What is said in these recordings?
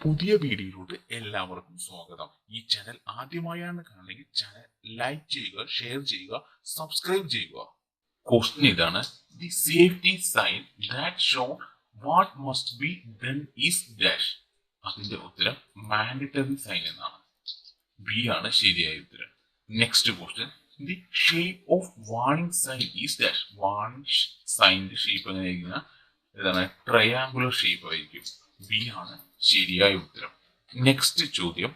പുതിയ വീഡിയോയിലോട്ട് എല്ലാവർക്കും സ്വാഗതം. ഈ ചാനൽ ആദ്യമായാണ് കാണുന്നെങ്കിൽ ചാനൽ ലൈക്ക് ചെയ്യുക, ഷെയർ ചെയ്യുക, സബ്സ്ക്രൈബ് ചെയ്യുക. ക്വസ്റ്റ്യൻ ഇതാണ്: the safety sign that show what must be done is dash. അതിന്റെ ഉത്തരം മാൻഡറ്ററി സൈൻ എന്നാണ്. ബി ആണ് ശരിയായ ഉത്തരം. Next question: the shape of warning sign is dash. Warning സൈനിന്റെ ഷേപ്പ് എങ്ങനെയായിരിക്കും? ഇതാണ് ട്രയാങ്കുലർ ഷേപ്പ് ആയിരിക്കും. ബി ആണ് ശരിയായ ഉത്തരം. നെക്സ്റ്റ് ചോദ്യം: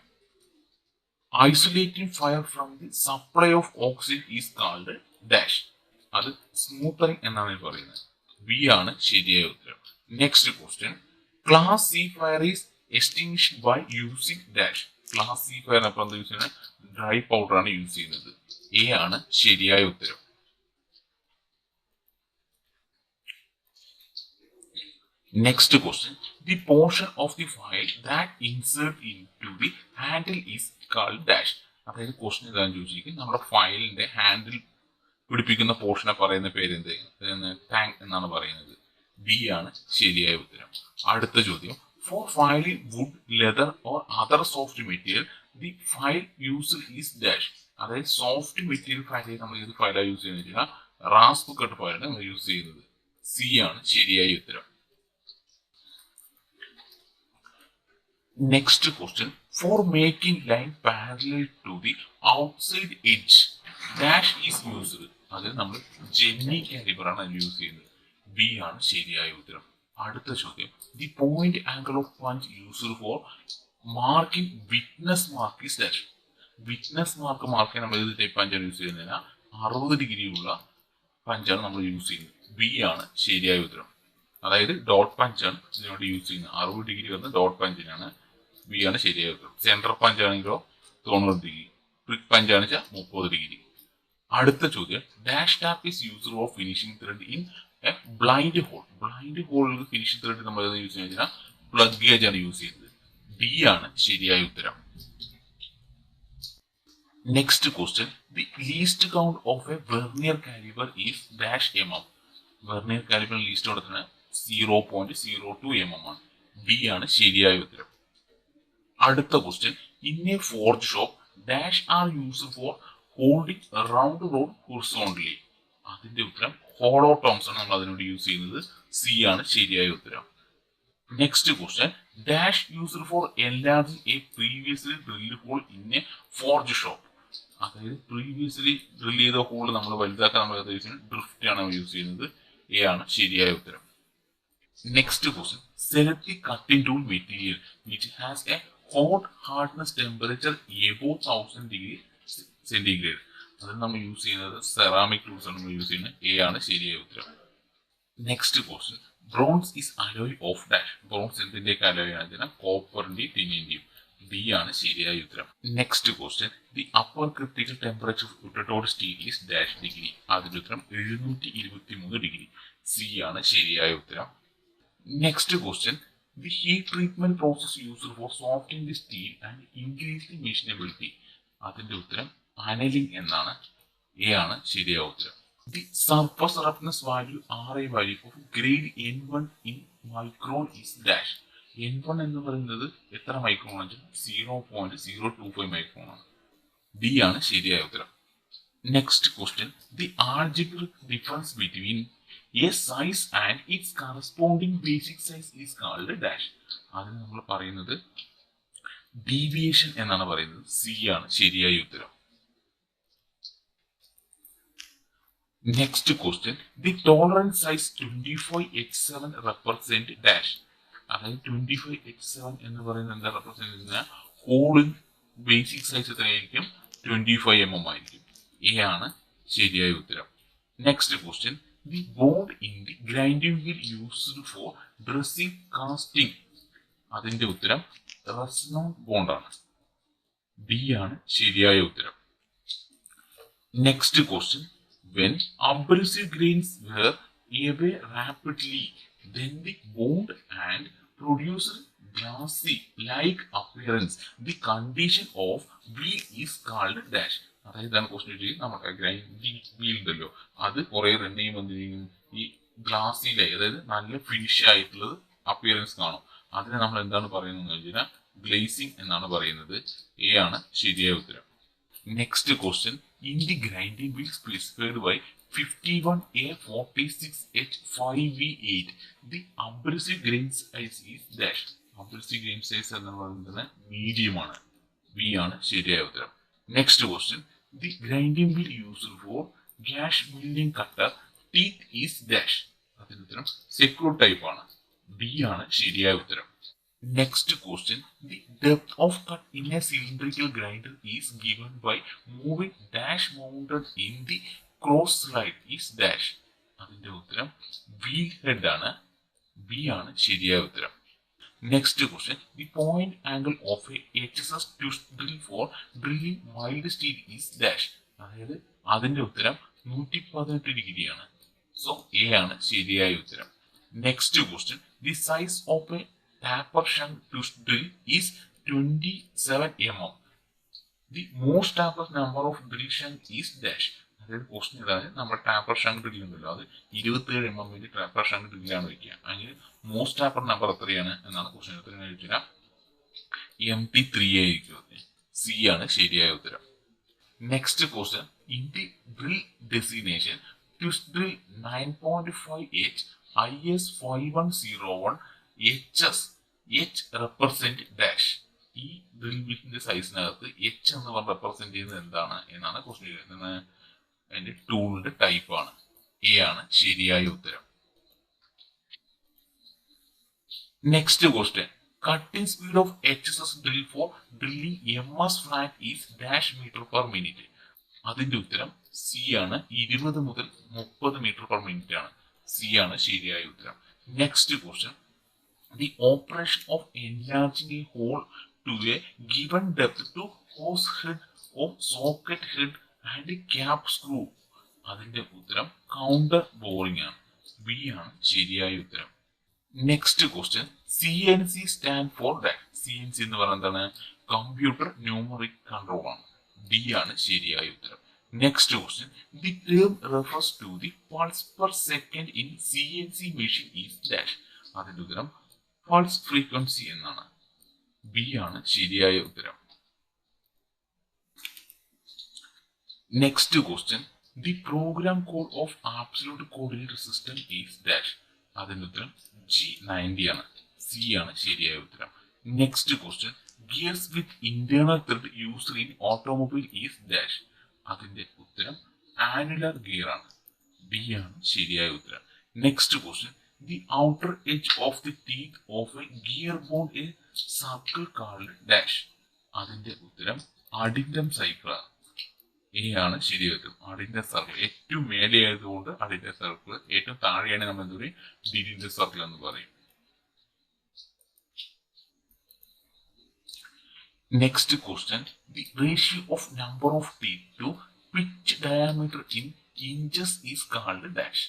isolating fire from the supply of oxygen is called dash. അത് സ്മൂത്തറിംഗ് എന്നാണ് പറയുന്നത്. ബി ആണ് ശരിയായ ഉത്തരം. Next question: class C fire is extinguished by using dash. Class C fire അപ്പോൾ എന്താ യൂസ് ചെയ്യുന്നത്? ഡ്രൈ പൗഡർ ആണ് യൂസ് ചെയ്യുന്നത്. എ ആണ് ശരിയായ ഉത്തരം. Next question: the portion of the file that insert into the handle is called dash. അതായത് question ഇതാണ് ചോദിച്ചിരിക്കുന്നത്, നമ്മുടെ ഫയലിന്റെ ഹാൻഡിൽ പിടിപ്പിക്കുന്ന പോർഷനെ പറയുന്ന പേര് എന്ത്? ടാങ്ക് എന്നാണ് പറയുന്നത്. ബി ആണ് ശരിയായ ഉത്തരം. അടുത്ത ചോദ്യം: for filing wood, leather or other soft material the file use is dash. അതായത് സോഫ്റ്റ് മെറ്റീരിയൽ ഫയൽ ചെയ്ത് നമ്മൾ ഏത് ഫയലാണ് യൂസ് ചെയ്യുന്നത്? റാസ്പ് കട്ട് ഫയലാണ് നമ്മൾ യൂസ് ചെയ്യുന്നത്. സി ആണ് ശരിയായ ഉത്തരം. Next question: for making line parallel to the outside edge dash is used. അതിൽ നമ്മൾ ജെന്നി കാലിബർ ആണ് യൂസ് ചെയ്യുന്നത്. ബി ആണ് ശരിയായ ഉത്തരം. അടുത്ത ചോദ്യം: the point angle of punch used for marking witness mark is dash. Witness mark ചെയ്യാൻ നമ്മൾ ഏത് ടൈപ്പ് പഞ്ചാണ് യൂസ് ചെയ്യുന്നതിന്? 60 ഡിഗ്രി ഉള്ള പഞ്ചാണ് നമ്മൾ യൂസ് ചെയ്യുന്നത്. ബി ആണ് ശരിയായ ഉത്തരം. അതായത് ഡോട്ട് പഞ്ചാണ് ഇതിനോട് യൂസ് ചെയ്യുന്നത്. 60 ഡിഗ്രി വന്ന് ഡോട്ട് പഞ്ചിനാണ്. ബി ആണ് ശരിയായ ഉത്തരം. സെൻട്രൽ പഞ്ച് ആണെങ്കിലോ 90 ഡിഗ്രി, പ്രിക് പഞ്ച് ആണെന്ന് 30 ഡിഗ്രി. അടുത്ത ചോദ്യം: dash tap is used for finishing thread in a blind hole. Blind ഹോളിൽ ഫിനിഷിംഗ് ത്രെഡ് നമ്മൾ യൂസ് ചെയ്യുന്നത് പ്ലഗ് ഗേജ് ആണ് യൂസ് ചെയ്യുന്നത്. ഡി ആണ് ശരിയായ ഉത്തരം. Next question: the least count of a vernier caliper is dash mm. Vernier caliper least കൊടുത്തത് 0.02 mm ആണ്. ബി ആണ് ശരിയായ ഉത്തരം. അടുത്ത question: in a forge shop dash are used for holding round rod horizontally. അതിന്റെ ഉത്തരം ഹോളോ ടോംസ് ആണ് നമ്മൾ അതിനോട് യൂസ് ചെയ്യുന്നത്. സി ആണ് ശരിയായ ഉത്തരം. Next question: dash used for enlarging a previously drilled hole in a forge shop. അതായത് പ്രീവിയസ്ലി ഡ്രിൽ ചെയ്ത ഹോൾ നമ്മൾ വലുതാക്കാൻ നമ്മൾ ഡ്രിഫ്റ്റ് ആണ് യൂസ് ചെയ്യുന്നത്. എ ആണ് ശരിയായ ഉത്തരം. Next question: select the cutting tool material which has A hot hardness temperature above 1000 degree centigrade. അതിൽ നമ്മൾ യൂസ് ചെയ്യുന്നത് സെറാമിക് ടൂൾസ് ആണ് നമ്മൾ യൂസ് ചെയ്യുന്നത്. എ ആണ് ശരിയായ ഉത്തരം. Next question: bronze is alloy of dash. Bronze എന്തിന്റെ അലോയ് ആണ്? കോപ്പറിന്റെയും ടിന്നിന്റെയും. ബി ആണ് ശരിയായ ഉത്തരം. Next question: the upper critical temperature ഉൾട്ടോട് സ്റ്റീൽ ഈസ് ഡാഷ് ഡിഗ്രി. അതിന്റെ ഉത്തരം 723 ഡിഗ്രി. സി ആണ് ശരിയായ ഉത്തരം. Next question: the heat treatment process used for softening the steel and increase the machinability. അതിന്റെ ഉത്തരം അനലിംഗ് എന്നാണ്. എ ആണ് ശരിയായ ഉത്തരം. The surface roughness value RA value of grade N1 in micron is dash. N1 എന്ന് പറയുന്നത് എത്ര micron ആണ്? 0.025 മൈക്രോൺ ആണ്. ഡി ആണ് ശരിയായ ഉത്തരം. Next question: the algebraic difference between a size and its corresponding basic size is called dash. അതിന് നമ്മൾ പറയുന്നത് ഡീവിയേഷൻ എന്നാണ് പറയുന്നത്. സി ആണ് ശരിയായ ഉത്തരം. Next question: the tolerance size 25H7 represent dash. അതായത് 25H7 എന്ന് പറയുന്നത് എന്താ റെപ്രസെന്റ് ചെയ്യുന്ന? ഹോളിൻ ബേസിക് സൈസ് എത്രയായിരിക്കും? 25 mm ആയിരിക്കും. എ ആണ് ശരിയായ ഉത്തരം. Next question: the bond in the grinding wheel used for dressing casting. അതിന്റെ ഉത്തരം റെസ്നോൺ ബോണ്ട് ആണ്. ഡി ആണ് ശരിയായ ഉത്തരം. Next question: when abrasive grains were away rapidly then the bond and produced glassy like appearance, the condition of wheel is called dash. അതായത് question നമ്മുടെ grinding wheel ഉണ്ടല്ലോ, അത് കുറെ റൺ ചെയ്യുമ്പോൾ ഈ ഗ്ലാസ്സിലെ അതായത് നല്ല ഫിനിഷ് ആയിട്ടുള്ളത് അപ്പിയറൻസ് കാണും. അതിനെ നമ്മൾ എന്താണ് പറയുന്നത് വെച്ചാൽ ഗ്ലേസിംഗ് എന്നാണ് പറയുന്നത്. എ ആണ് ശരിയായ ഉത്തരം. Next question, in the grinding wheel specified by 51A46H5V8 the abrasive grain size is dash. Abrasive grain size എന്ന് പറയുന്നത് മീഡിയം ആണ്. ബി ആണ് ശരിയായ ഉത്തരം. Next question, the grinding wheel used for gash milling cutter teeth is dash. അതിന്റെ ഉത്തരം സെക്രോ type ആണ്. B ആണ് ശരിയായ ഉത്തരം. Next question, the depth of cut in a cylindrical grinder is given by moving dash mounted in the cross slide is dash. അതിന്റെ ഉത്തരം wheel head ആണ്. B ആണ് ശരിയായ ഉത്തരം. Next question, the point angle of a HSS twist drill for drilling mild steel is dash. അതായത് അതിന്റെ ഉത്തരം 118 ഡിഗ്രിയാണ്. സോ എ ആണ് ശരിയായ ഉത്തരം. Next question, the size of a taper shank twist drill is 27 mm. The most taper number of drill shank is dash. അതായത് question ഇതാണ്, നമ്മുടെ ടാപ്പർ ഷങ്ക് ഡ്രിൽ ഉണ്ടല്ലോ അത് 27 mm ടാപ്പർ ഷങ്ക് ഡ്രില്ലാണ് വയ്ക്കുക. അങ്ങനെ മോസ്റ്റ് ടാപ്പർ നമ്പർ എത്രയാണ് എന്നാണ് ക്വസ്റ്റ്യൻ. എത്രയാണ് ചോദിച്ചാൽ MT3 ആയിരിക്കും. സി ആണ് ശരിയായ ഉത്തരം. Next question, in the drill designation twist drill 9.5H IS 5101 HS H represent dash. ഈ ഡ്രിൽ ബിറ്റിന്റെ സൈസിനകത്ത് എച്ച് എന്ന് പറഞ്ഞ് റെപ്രസെന്റ് ചെയ്യുന്നത് എന്താണ് എന്നാണ് ക്വസ്റ്റ്യൻ ചെയ്യുന്നത്. അതിന്റെ ടൂളിന്റെ ടൈപ്പ് ആണ്. എ ആണ് ശരിയായ ഉത്തരം. Next question, cutting speed of HSS drill for drilling MS flat is dash metre per minute. അതിന്റെ ഉത്തരം സി ആണ്. 20 മുതൽ 30 മീറ്റർ പെർ മിനിറ്റ് ആണ്. സി ആണ് ശരിയായ ഉത്തരം. Next question, the operation of enlarging a hole to a given depth to hose head of socket head and cap screw. അതിന്റെ ഉത്തരം കൗണ്ടർ ബോറിംഗ് ആണ്. ബി ആണ് ശരിയായ ഉത്തരം. Next question, CNC stand for dash. CNC എന്ന് പറയുന്നത് എന്താണ്? Computer numeric control ആണ്. ഡി ആണ് ശരിയായ ഉത്തരം. Next question, the term refers to the pulse per second in CNC machine is dash. അതിന്റെ ഉത്തരം പൾസ് ഫ്രീക്വൻസി എന്നാണ്. ബി ആണ് ശരിയായ ഉത്തരം. Next question, the program code of absolute coordinate system is dash. അതിന്റെ ഉത്തരം G90 ആണ്. സി ആണ് ശരിയായ ഉത്തരം. Next question, gears with internal thread used in automobile is dash. അതിന്റെ ഉത്തരം ആനുലർ ഗിയർ ആണ്. ബി ആണ് ശരിയായ ഉത്തരം. Next question, the outer edge of the teeth of a gear bone a circle called dash. അതിന്റെ ഉത്തരം അഡിൻഡം സൈക്കിൾ ആണ്. A ആണ് ശരിയായ ഉത്തരം. അഡിൻഡം സർക്കിൾ ഏറ്റവും മേലെ ആയതുകൊണ്ട് അഡിൻഡം സർക്കിൾ, ഏറ്റവും താഴെയാണ് നമ്മൾ എന്ത് പറയും? ഡിഡിൻഡം സർക്കിൾ എന്ന് പറയും. Next question, the ratio of number of teeth to pitch diameter in inches is called dash.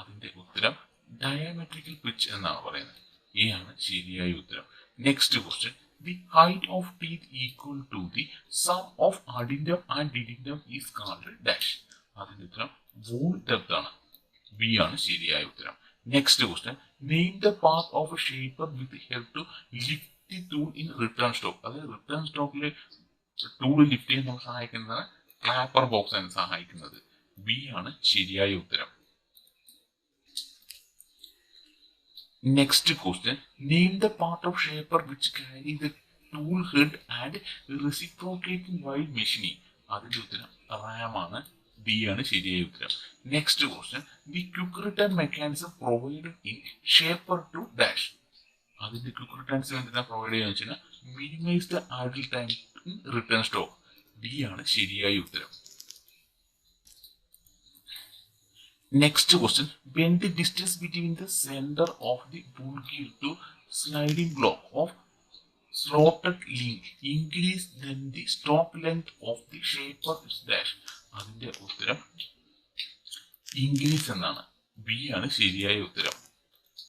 അതിന്റെ ഉത്തരം ഡയാമെട്രിക്കൽ പിച്ച് എന്നാണ് പറയുന്നത്. എ ആണ് ശരിയായ ഉത്തരം. Next question, the height of teeth equal to the sum of addendum and dedendum is called dash. അതിന്റെ ഉത്തരം whole depth ആണ്. ബി ആണ് ശരിയായ ഉത്തരം. Next question, name the path of a shaper with help to lift the tool in return stroke. അതായത് return സ്റ്റോക്കിൽ tool lift ചെയ്യാൻ നമുക്ക് സഹായിക്കുന്നത് ക്ലാപ്പർ ബോക്സ് ആണ് സഹായിക്കുന്നത്. ബി ആണ് ശരിയായ ഉത്തരം. Next question, name the part of shaper which carry the tool head and reciprocating while machining. അതിന്റെ ഉത്തരം റാം ആണ്. ഡി ആണ് ശരിയായ ഉത്തരം. Next question, the quick return mechanism provided in shaper to dash. അതിന്റെ ക്വിക്ക് റിട്ടേൺസ് എന്തിനാ പ്രൊവൈഡ് ചെയ്യുക വെച്ചാൽ minimise the idle time in return stock. D ആണ് ശരിയായ ഉത്തരം. Next question, when the distance between the center of the pull gear to sliding block of slotted link increase then the stroke length of the shaper is dash. അതിന്റെ ഉത്തരം increase എന്നാണ്. B ആണ് ശരിയായ ഉത്തരം.